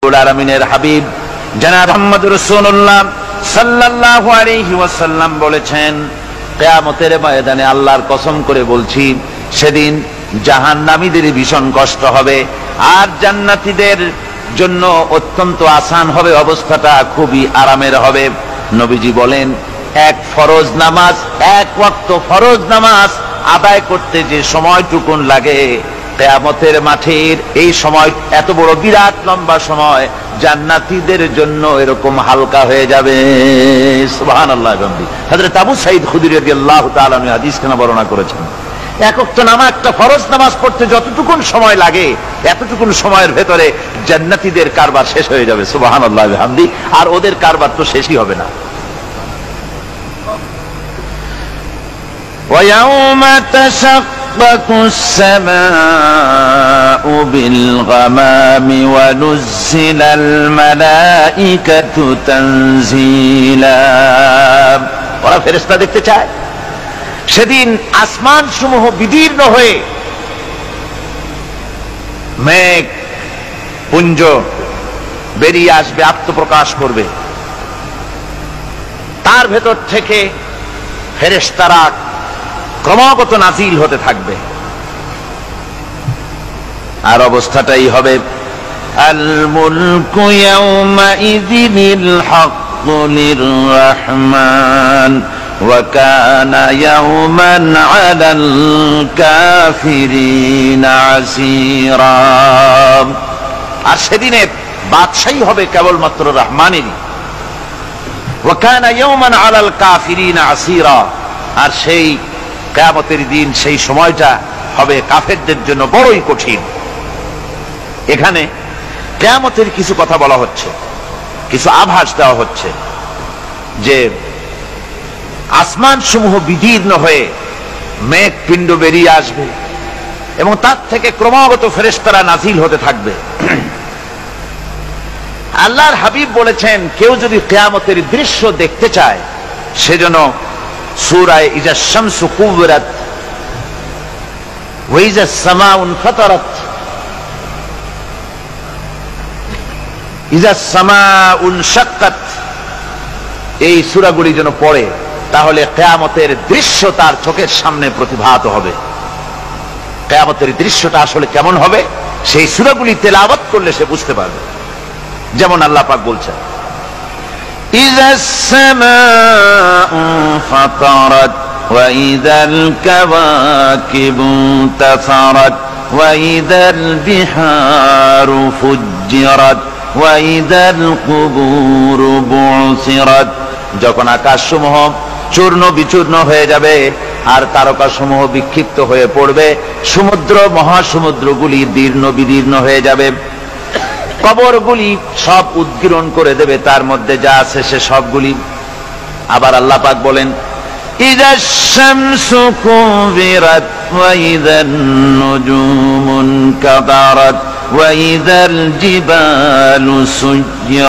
আলামিনের হাবিব জনাব মুহাম্মদ রাসূলুল্লাহ সাল্লাল্লাহু আলাইহি ওয়াসাল্লাম বলেছেন, কিয়ামতের ময়দানে আল্লাহর কসম করে বলছি, সেদিন জাহান্নামীদের ভীষণ কষ্ট হবে আর জান্নাতীদের জন্য অত্যন্ত আসান হবে, অবস্থাটা খুবই আরামের হবে। নবীজি বলেন, এক ফরজ নামাজ, এক ওয়াক্ত ফরজ নামাজ আদায় করতে যে সময়টুকুন লাগে, কিয়ামতের মাঠের এই সময় এত বড় বিরাট লম্বা সময় জান্নাতীদের জন্য এরকম হালকা হয়ে যাবে। সুবহানাল্লাহ। হযরত আবু সাঈদ খুদরী রাদিয়াল্লাহু তাআলা আনহু হাদিস কেন বর্ণনা করেছেন, এক ওয়াক্ত নামাজ, একটা ফরজ নামাজ পড়তে যতটুকুন সময় লাগে এতটুকুন সময়ের ভেতরে জান্নাতীদের কারবার শেষ হয়ে যাবে। সুবহানাল্লাহ বিহামদি। আর ওদের কারবার তো শেষই হবে না। وَيَوْمَ تَشَقَّقُ السَّمَاءُ بِالْغَمَامِ وَنُزِّلَ الْمَلَائِكَةُ تَنزِيلًا। ওরা ফেরেশতা দেখতে চায়। সেদিন আসমান সমূহ বিদীর্ণ হয়ে মেঘ পুঞ্জ বেরিয়ে আসবে, আত্মপ্রকাশ করবে। তার ভেতর থেকে ফেরেশতারা ক্রমাগত নাজিল হতে থাকবে। আর অবস্থাটাই হবে, আল মুলকু ইয়াউমাইযিনিল হাক্কু লির-রাহমান ওয়া কানা ইয়াওমান আলাল কাফিরিনা আসীরা। আর সেদিনে বাদশাহী হবে কেবলমাত্র রহমানেরই। ওয়া কানা ইয়াওমান আলাল কাফিরিনা আসীরা। আর সেই কিয়ামতের দিন, সেই সময়টা হবে কাফেরদের জন্য বড়ই কঠিন। এখানে কিয়ামতের কিছু কথা বলা হচ্ছে, কিছু আভাস দেওয়া হচ্ছে যে আসমান সমূহ বিদীর্ণ হয়ে মেঘ পিণ্ড বেরিয়ে আসবে এবং তার থেকে ক্রমাগত ফেরেশতারা নাজিল হতে থাকবে। আল্লাহর হাবিব বলেছেন, কেউ যদি কিয়ামতের দৃশ্য দেখতে চায় সেজন্য সূরা ইজা শামসু কুবিরাত ওয়া ইজা সামাউ ফাতারাত, ইজা সামাউ শাক্কাত, এই সূরাগুলি যেন পড়ে, তাহলে কিয়ামতের দৃশ্য তার চোখের সামনে প্রতিভাত হবে। কিয়ামতের দৃশ্যটা আসলে কেমন হবে সেই সূরাগুলি তেলাওয়াত করলে সে বুঝতে পারবে। যেমন আল্লাহ পাক বলছেন, إذا السماء فطرت وإذا الكواكب انتثرت وإذا البحار فجرت وإذا القبور بعثرت। যখন আকাশসমূহ চূর্ণ বিচূর্ণ হয়ে যাবে আর তারকাসমূহ বিক্ষিপ্ত হয়ে পড়বে, সমুদ্র মহাসমুদ্রগুলি দীর্ণ বিদীর্ণ হয়ে যাবে, কবরগুলি সব উদ্গীরণ করে দেবে, তার মধ্যে যা আছে সে সবগুলি। আবার আল্লাহ পাক বলেন, ইযাশ শামসু কুবিরাত ওয়া ইযান নুজুমু কাদারাত ওয়া ইযাল জিবালু সুজ্জিরাত।